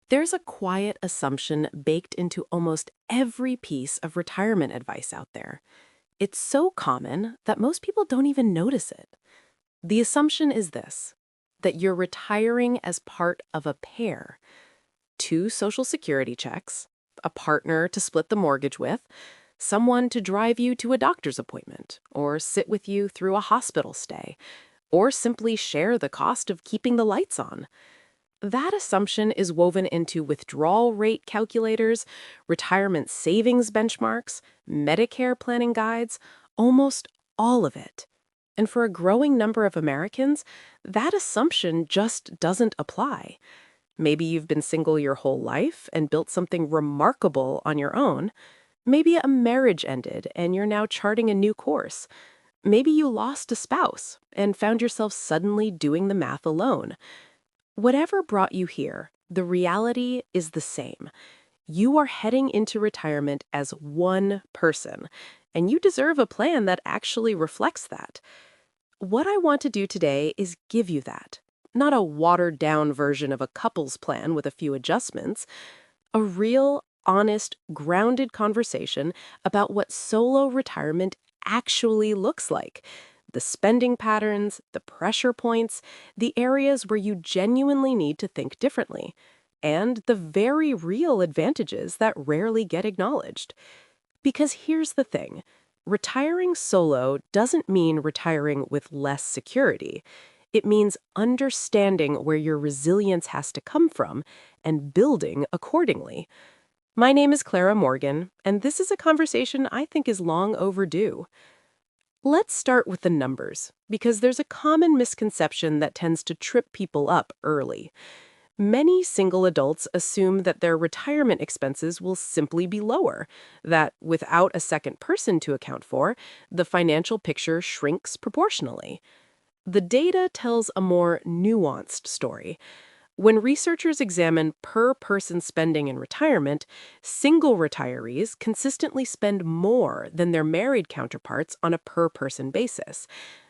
There's a quiet assumption baked into almost every piece of retirement advice out there. It's so common that most people don't even notice it. The assumption is this: that you're retiring as part of a pair. Two Social Security checks, a partner to split the mortgage with, someone to drive you to a doctor's appointment, or sit with you through a hospital stay, or simply share the cost of keeping the lights on. That assumption is woven into withdrawal rate calculators, retirement savings benchmarks, Medicare planning guides, almost all of it. And for a growing number of Americans, that assumption just doesn't apply. Maybe you've been single your whole life and built something remarkable on your own. Maybe a marriage ended and you're now charting a new course. Maybe you lost a spouse and found yourself suddenly doing the math alone. Whatever brought you here, the reality is the same. You are heading into retirement as one person, and you deserve a plan that actually reflects that. What I want to do today is give you that. Not a watered down version of a couple's plan with a few adjustments, a real, honest, grounded conversation about what solo retirement actually looks like. The spending patterns, the pressure points, the areas where you genuinely need to think differently, and the very real advantages that rarely get acknowledged. Because here's the thing: retiring solo doesn't mean retiring with less security. It means understanding where your resilience has to come from and building accordingly. My name is Clara Morgan, and this is a conversation I think is long overdue. Let's start with the numbers, because there's a common misconception that tends to trip people up early. Many single adults assume that their retirement expenses will simply be lower, that without a second person to account for, the financial picture shrinks proportionally. The data tells a more nuanced story. When researchers examine per-person spending in retirement, single retirees consistently spend more than their married counterparts on a per-person basis.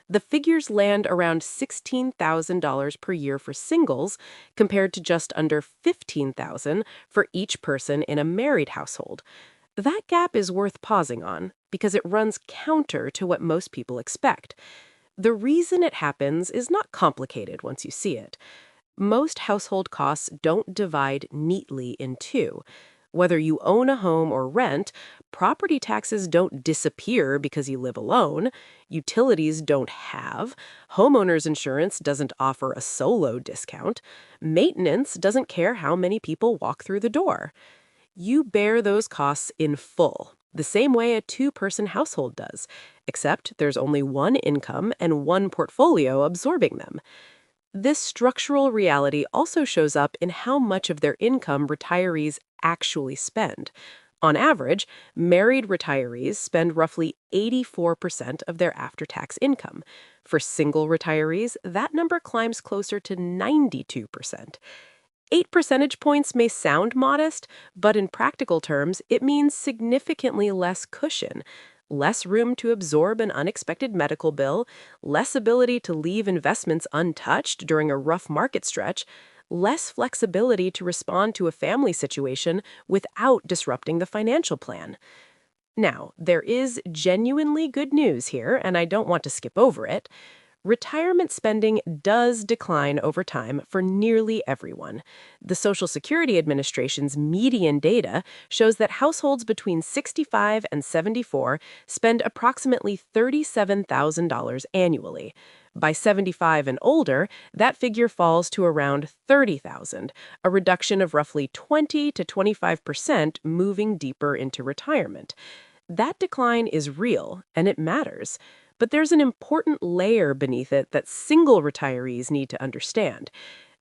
The figures land around $16,000 per year for singles, compared to just under $15,000 for each person in a married household. That gap is worth pausing on, because it runs counter to what most people expect. The reason it happens is not complicated once you see it. Most household costs don't divide neatly in two. Whether you own a home or rent, property taxes don't disappear because you live alone, utilities don't halve, homeowners insurance doesn't offer a solo discount, maintenance doesn't care how many people walk through the door. You bear those costs in full, the same way a two-person household does, except there's only one income and one portfolio absorbing them. This structural reality also shows up in how much of their income retirees actually spend. On average, married retirees spend roughly 84% of their after-tax income. For single retirees, that number climbs closer to 92%. 8 percentage points may sound modest, but in practical terms, it means significantly less cushion. Less room to absorb an unexpected medical bill, less ability to leave investments untouched during a rough market stretch, less flexibility to respond to a family situation without disrupting the financial plan. Now, there is genuinely good news here, and I don't want to skip over it. Retirement spending does decline over time for nearly everyone. The Social Security Administration's median data shows that households between 65 and 74 spend approximately $37,000 annually. By 75 and older, that figure falls to around $30,000, a reduction of roughly 20 to 25% moving deeper into retirement. That decline is real, and it matters. But there's an important layer beneath it that single retirees need to understand: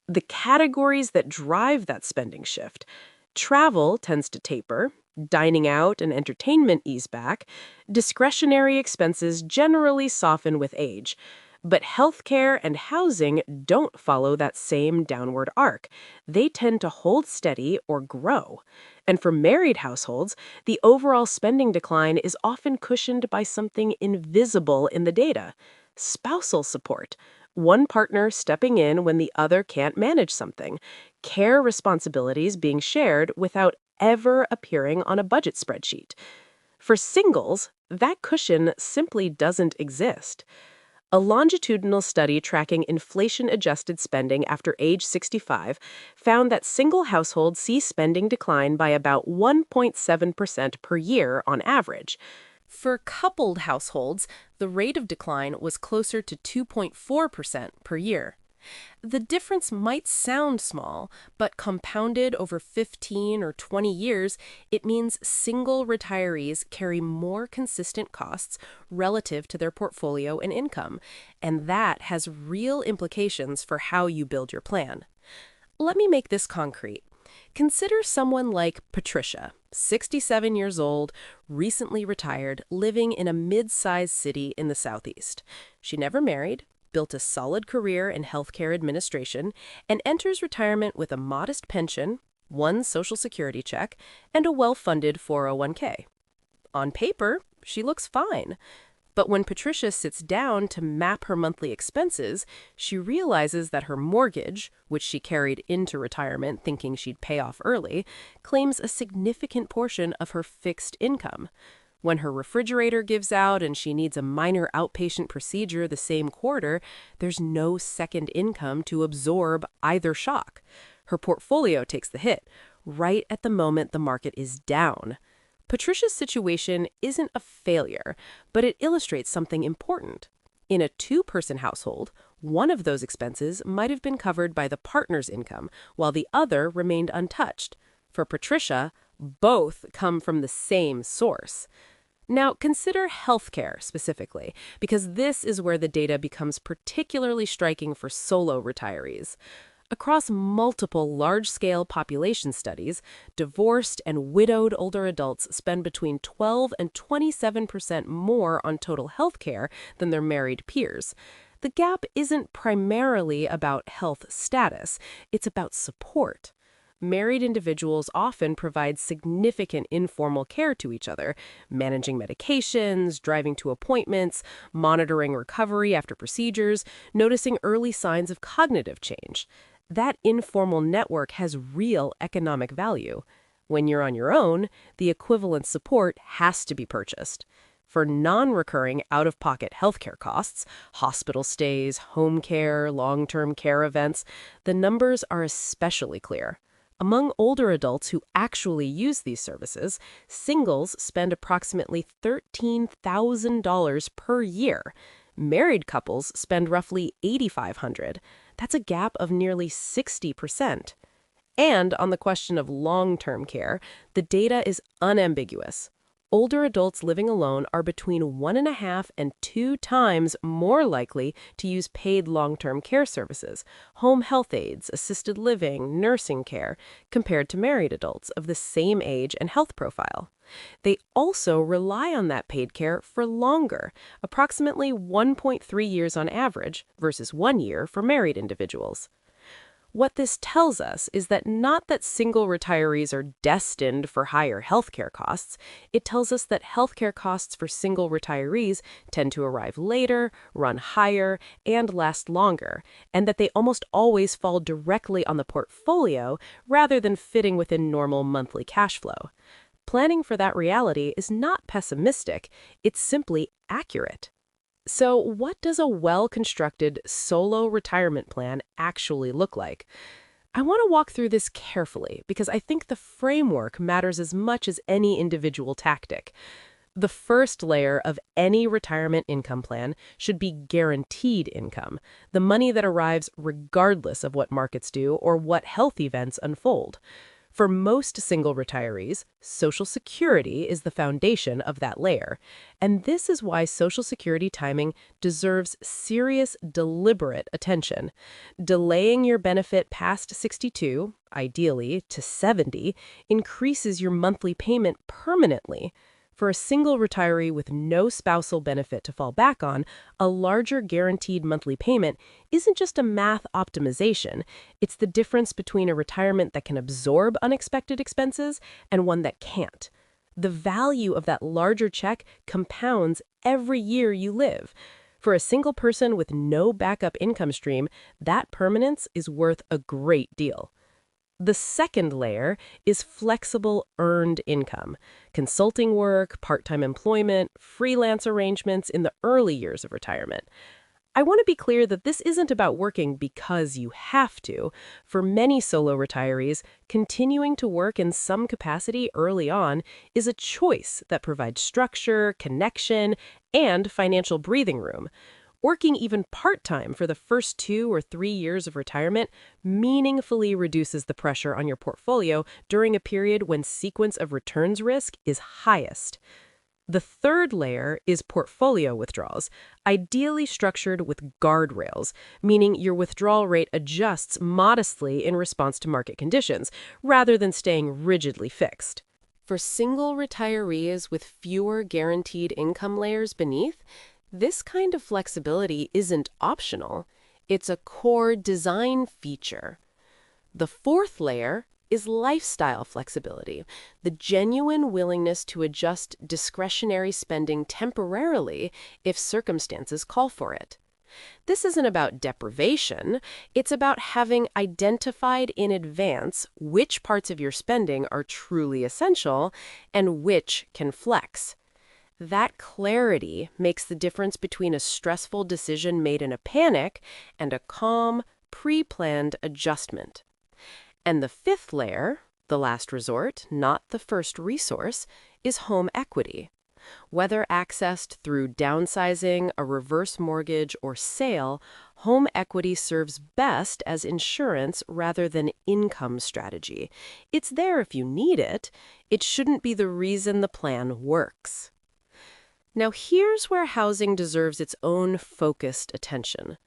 the categories that drive that spending shift. Travel tends to taper, dining out and entertainment ease back, discretionary expenses generally soften with age. But healthcare and housing don't follow that same downward arc. They tend to hold steady or grow. And for married households, the overall spending decline is often cushioned by something invisible in the data: spousal support. One partner stepping in when the other can't manage something. care responsibilities being shared without ever appearing on a budget spreadsheet. For singles, that cushion simply doesn't exist. A longitudinal study tracking inflation-adjusted spending after age 65 found that single households see spending decline by about 1.7% per year on average. For coupled households, the rate of decline was closer to 2.4% per year. The difference might sound small, but compounded over 15 or 20 years, it means single retirees carry more consistent costs relative to their portfolio and income, and that has real implications for how you build your plan. Let me make this concrete. Consider someone like Patricia, 67 years old, recently retired, living in a mid-sized city in the Southeast. She never married, built a solid career in healthcare administration, and enters retirement with a modest pension, one Social Security check, and a well-funded 401k. On paper, she looks fine. But when Patricia sits down to map her monthly expenses, she realizes that her mortgage, which she carried into retirement thinking she'd pay off early, claims a significant portion of her fixed income. When her refrigerator gives out and she needs a minor outpatient procedure the same quarter, there's no second income to absorb either shock. Her portfolio takes the hit, right at the moment the market is down. Patricia's situation isn't a failure, but it illustrates something important. In a two-person household, one of those expenses might have been covered by the partner's income, while the other remained untouched. For Patricia, both come from the same source. Now, consider healthcare specifically, because this is where the data becomes particularly striking for solo retirees. Across multiple large-scale population studies, divorced and widowed older adults spend between 12 and 27% more on total health care than their married peers. The gap isn't primarily about health status, it's about support. Married individuals often provide significant informal care to each other, managing medications, driving to appointments, monitoring recovery after procedures, noticing early signs of cognitive change. That informal network has real economic value. When you're on your own, the equivalent support has to be purchased. For non-recurring out-of-pocket healthcare costs, hospital stays, home care, long-term care events, the numbers are especially clear. Among older adults who actually use these services, singles spend approximately $13,000 per year. Married couples spend roughly $8,500. That's a gap of nearly 60%. And on the question of long-term care, the data is unambiguous. Older adults living alone are between 1.5 and 2 times more likely to use paid long-term care services, home health aides, assisted living, nursing care, compared to married adults of the same age and health profile. They also rely on that paid care for longer, approximately 1.3 years on average versus 1 year for married individuals. What this tells us is that not that single retirees are destined for higher healthcare costs, it tells us that healthcare costs for single retirees tend to arrive later, run higher, and last longer, and that they almost always fall directly on the portfolio rather than fitting within normal monthly cash flow. Planning for that reality is not pessimistic, it's simply accurate. So, what does a well-constructed solo retirement plan actually look like? I want to walk through this carefully because I think the framework matters as much as any individual tactic. The first layer of any retirement income plan should be guaranteed income, the money that arrives regardless of what markets do or what health events unfold. For most single retirees, Social Security is the foundation of that layer. And this is why Social Security timing deserves serious, deliberate attention. Delaying your benefit past 62, ideally to 70, increases your monthly payment permanently. For a single retiree with no spousal benefit to fall back on, a larger guaranteed monthly payment isn't just a math optimization. It's the difference between a retirement that can absorb unexpected expenses and one that can't. The value of that larger check compounds every year you live. For a single person with no backup income stream, that permanence is worth a great deal. The second layer is flexible earned income, consulting work, part-time employment, freelance arrangements in the early years of retirement. I want to be clear that this isn't about working because you have to. For many solo retirees, continuing to work in some capacity early on is a choice that provides structure, connection, and financial breathing room. Working even part-time for the first 2 or 3 years of retirement meaningfully reduces the pressure on your portfolio during a period when sequence of returns risk is highest. The third layer is portfolio withdrawals, ideally structured with guardrails, meaning your withdrawal rate adjusts modestly in response to market conditions, rather than staying rigidly fixed. For single retirees with fewer guaranteed income layers beneath, this kind of flexibility isn't optional. It's a core design feature. The fourth layer is lifestyle flexibility, the genuine willingness to adjust discretionary spending temporarily if circumstances call for it. This isn't about deprivation, it's about having identified in advance which parts of your spending are truly essential and which can flex. That clarity makes the difference between a stressful decision made in a panic and a calm, pre-planned adjustment. And the fifth layer, the last resort, not the first resource, is home equity. Whether accessed through downsizing, a reverse mortgage, or sale, home equity serves best as insurance rather than income strategy. It's there if you need it. It shouldn't be the reason the plan works. Now here's where housing deserves its own focused attention.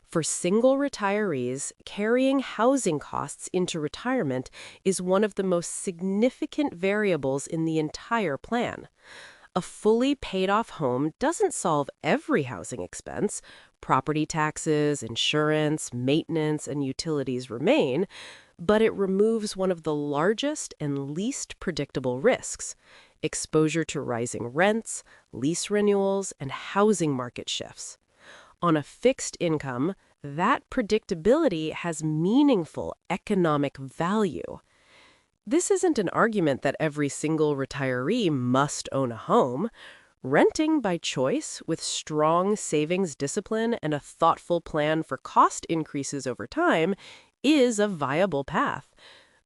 For single retirees, carrying housing costs into retirement is one of the most significant variables in the entire plan. A fully paid-off home doesn't solve every housing expense. Property taxes, insurance, maintenance, and utilities remain, but it removes one of the largest and least predictable risks: exposure to rising rents, lease renewals, and housing market shifts. On a fixed income, that predictability has meaningful economic value. This isn't an argument that every single retiree must own a home. Renting by choice, with strong savings discipline and a thoughtful plan for cost increases over time, is a viable path.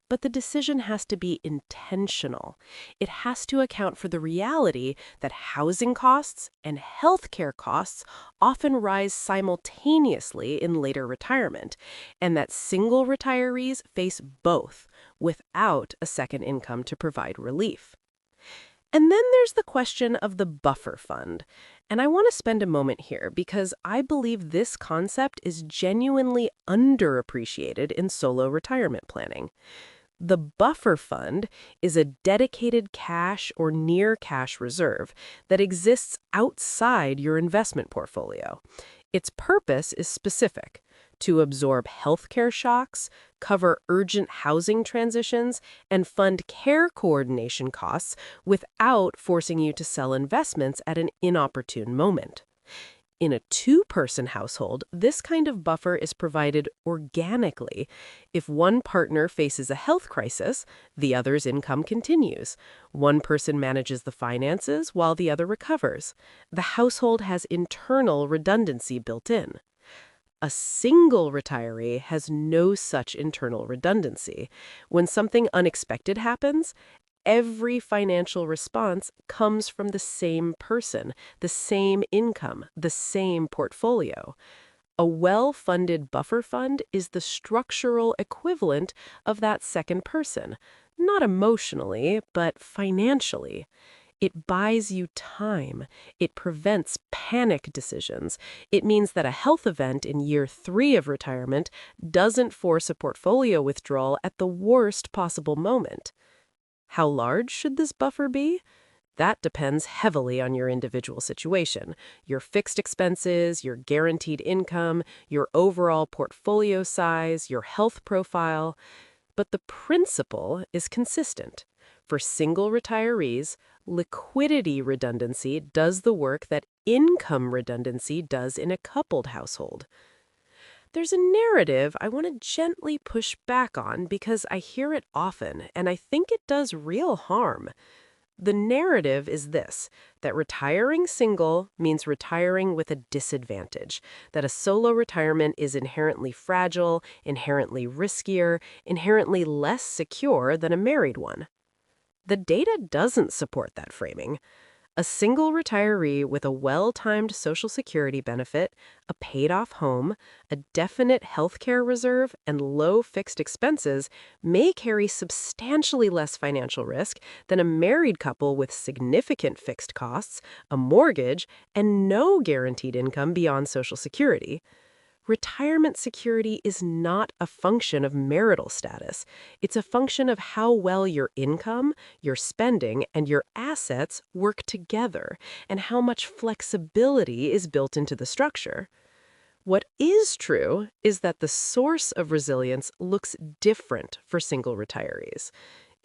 But the decision has to be intentional. It has to account for the reality that housing costs and healthcare costs often rise simultaneously in later retirement, and that single retirees face both without a second income to provide relief. And then there's the question of the buffer fund. And I want to spend a moment here because I believe this concept is genuinely underappreciated in solo retirement planning. The buffer fund is a dedicated cash or near cash reserve that exists outside your investment portfolio. Its purpose is specific: to absorb healthcare shocks, cover urgent housing transitions, and fund care coordination costs without forcing you to sell investments at an inopportune moment. In a two-person household, this kind of buffer is provided organically. If one partner faces a health crisis, the other's income continues. One person manages the finances while the other recovers. The household has internal redundancy built in. A single retiree has no such internal redundancy. When something unexpected happens, every financial response comes from the same person, the same income, the same portfolio. A well-funded buffer fund is the structural equivalent of that second person, not emotionally, but financially. It buys you time. It prevents panic decisions. It means that a health event in year 3 of retirement doesn't force a portfolio withdrawal at the worst possible moment. How large should this buffer be? That depends heavily on your individual situation, your fixed expenses, your guaranteed income, your overall portfolio size, your health profile. But the principle is consistent. For single retirees, liquidity redundancy does the work that income redundancy does in a coupled household. there's a narrative I want to gently push back on because I hear it often, and I think it does real harm. The narrative is this, that retiring single means retiring with a disadvantage, that a solo retirement is inherently fragile, inherently riskier, inherently less secure than a married one. The data doesn't support that framing. A single retiree with a well-timed Social Security benefit, a paid-off home, a definite healthcare reserve, and low fixed expenses may carry substantially less financial risk than a married couple with significant fixed costs, a mortgage, and no guaranteed income beyond Social Security. Retirement security is not a function of marital status. It's a function of how well your income, your spending, and your assets work together, and how much flexibility is built into the structure. What is true is that the source of resilience looks different for single retirees.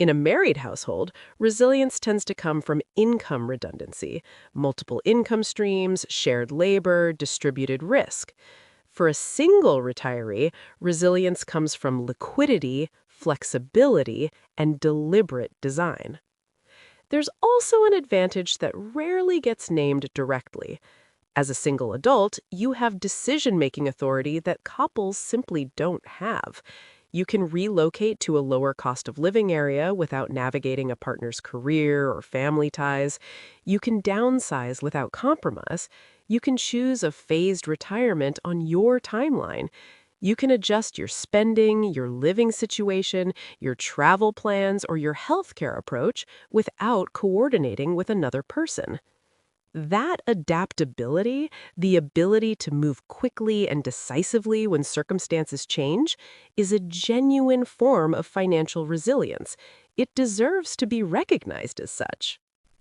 In a married household, resilience tends to come from income redundancy, multiple income streams, shared labor, distributed risk. For a single retiree, resilience comes from liquidity, flexibility, and deliberate design. There's also an advantage that rarely gets named directly. As a single adult, you have decision-making authority that couples simply don't have. You can relocate to a lower cost of living area without navigating a partner's career or family ties. You can downsize without compromise. You can choose a phased retirement on your timeline. You can adjust your spending, your living situation, your travel plans, or your healthcare approach without coordinating with another person. That adaptability, the ability to move quickly and decisively when circumstances change, is a genuine form of financial resilience. It deserves to be recognized as such.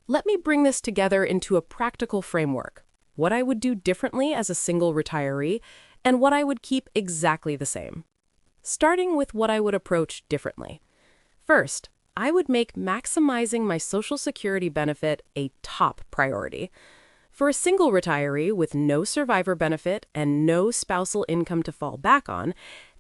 Let me bring this together into a practical framework. What I would do differently as a single retiree, and what I would keep exactly the same. Starting with what I would approach differently. First, I would make maximizing my Social Security benefit a top priority. For a single retiree with no survivor benefit and no spousal income to fall back on,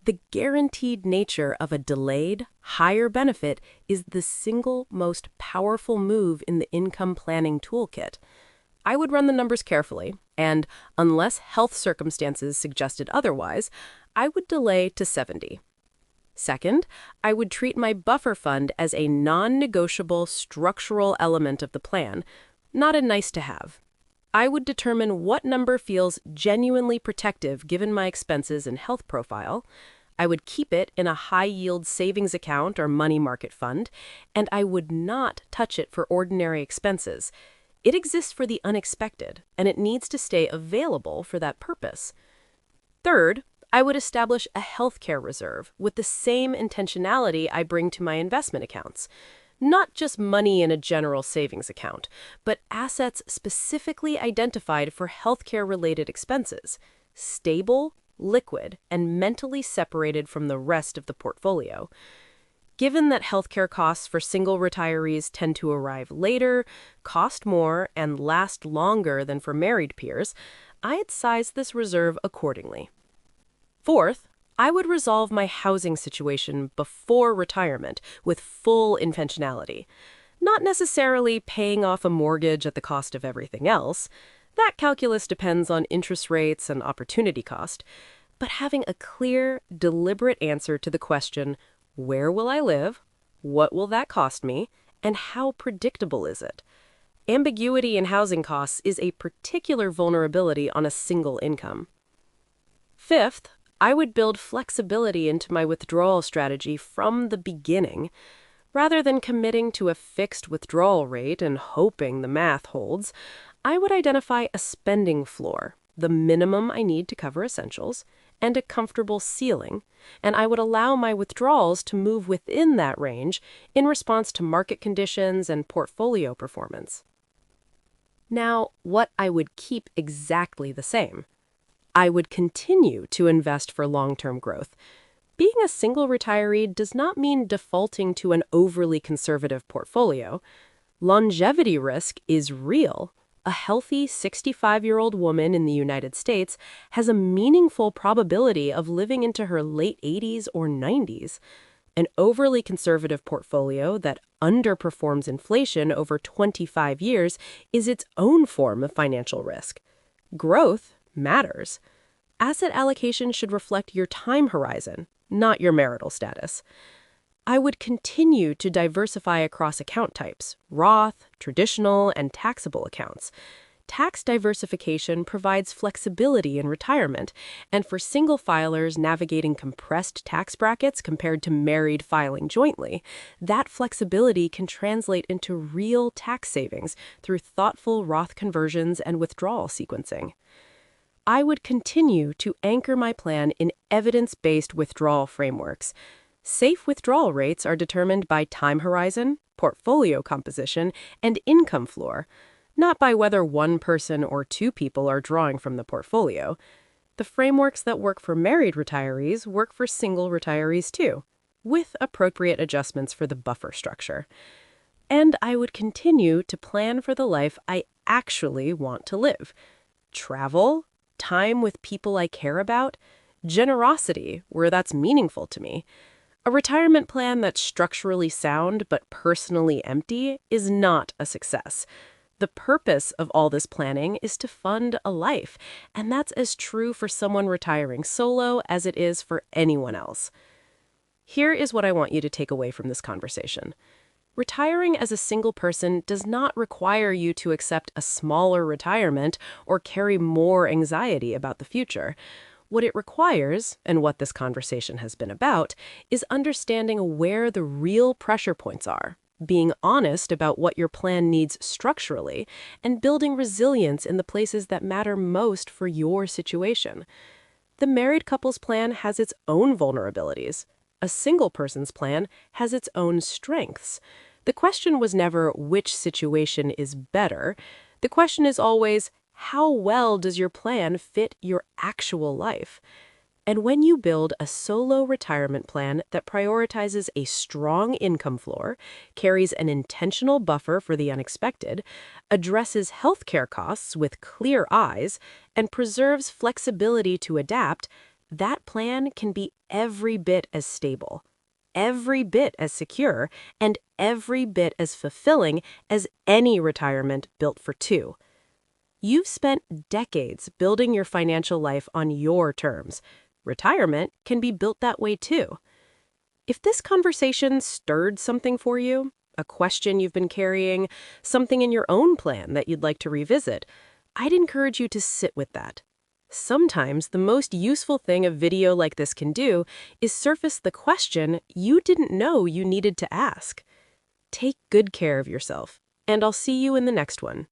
the guaranteed nature of a delayed, higher benefit is the single most powerful move in the income planning toolkit. I would run the numbers carefully, and unless health circumstances suggested otherwise, I would delay to 70. Second, I would treat my buffer fund as a non-negotiable structural element of the plan, not a nice-to-have. I would determine what number feels genuinely protective given my expenses and health profile. I would keep it in a high-yield savings account or money market fund, and I would not touch it for ordinary expenses. It exists for the unexpected, and it needs to stay available for that purpose. Third, I would establish a healthcare reserve with the same intentionality I bring to my investment accounts. Not just money in a general savings account, but assets specifically identified for healthcare-related expenses, stable, liquid, and mentally separated from the rest of the portfolio. Given that healthcare costs for single retirees tend to arrive later, cost more, and last longer than for married peers, I'd size this reserve accordingly. Fourth, I would resolve my housing situation before retirement with full intentionality. Not necessarily paying off a mortgage at the cost of everything else. That calculus depends on interest rates and opportunity cost. But having a clear, deliberate answer to the question, where will I live? What will that cost me? And how predictable is it? Ambiguity in housing costs is a particular vulnerability on a single income. Fifth, I would build flexibility into my withdrawal strategy from the beginning. Rather than committing to a fixed withdrawal rate and hoping the math holds, I would identify a spending floor, the minimum I need to cover essentials, and a comfortable ceiling, and I would allow my withdrawals to move within that range in response to market conditions and portfolio performance. Now, what I would keep exactly the same. I would continue to invest for long-term growth. Being a single retiree does not mean defaulting to an overly conservative portfolio. Longevity risk is real, A healthy 65-year-old woman in the United States has a meaningful probability of living into her late 80s or 90s. An overly conservative portfolio that underperforms inflation over 25 years is its own form of financial risk. Growth matters. Asset allocation should reflect your time horizon, not your marital status. I would continue to diversify across account types, Roth, traditional, and taxable accounts. Tax diversification provides flexibility in retirement, and for single filers navigating compressed tax brackets compared to married filing jointly, that flexibility can translate into real tax savings through thoughtful Roth conversions and withdrawal sequencing. I would continue to anchor my plan in evidence-based withdrawal frameworks. Safe withdrawal rates are determined by time horizon, portfolio composition, and income floor, not by whether one person or two people are drawing from the portfolio. The frameworks that work for married retirees work for single retirees too, with appropriate adjustments for the buffer structure. And I would continue to plan for the life I actually want to live. Travel, time with people I care about, generosity where that's meaningful to me. A retirement plan that's structurally sound but personally empty is not a success. The purpose of all this planning is to fund a life, and that's as true for someone retiring solo as it is for anyone else. Here is what I want you to take away from this conversation. Retiring as a single person does not require you to accept a smaller retirement or carry more anxiety about the future. What it requires, and what this conversation has been about, is understanding where the real pressure points are, being honest about what your plan needs structurally, and building resilience in the places that matter most for your situation. The married couple's plan has its own vulnerabilities. A single person's plan has its own strengths. The question was never which situation is better. The question is always, how well does your plan fit your actual life? And when you build a solo retirement plan that prioritizes a strong income floor, carries an intentional buffer for the unexpected, addresses healthcare costs with clear eyes, and preserves flexibility to adapt, that plan can be every bit as stable, every bit as secure, and every bit as fulfilling as any retirement built for two. You've spent decades building your financial life on your terms. Retirement can be built that way too. If this conversation stirred something for you, a question you've been carrying, something in your own plan that you'd like to revisit, I'd encourage you to sit with that. Sometimes the most useful thing a video like this can do is surface the question you didn't know you needed to ask. Take good care of yourself, and I'll see you in the next one.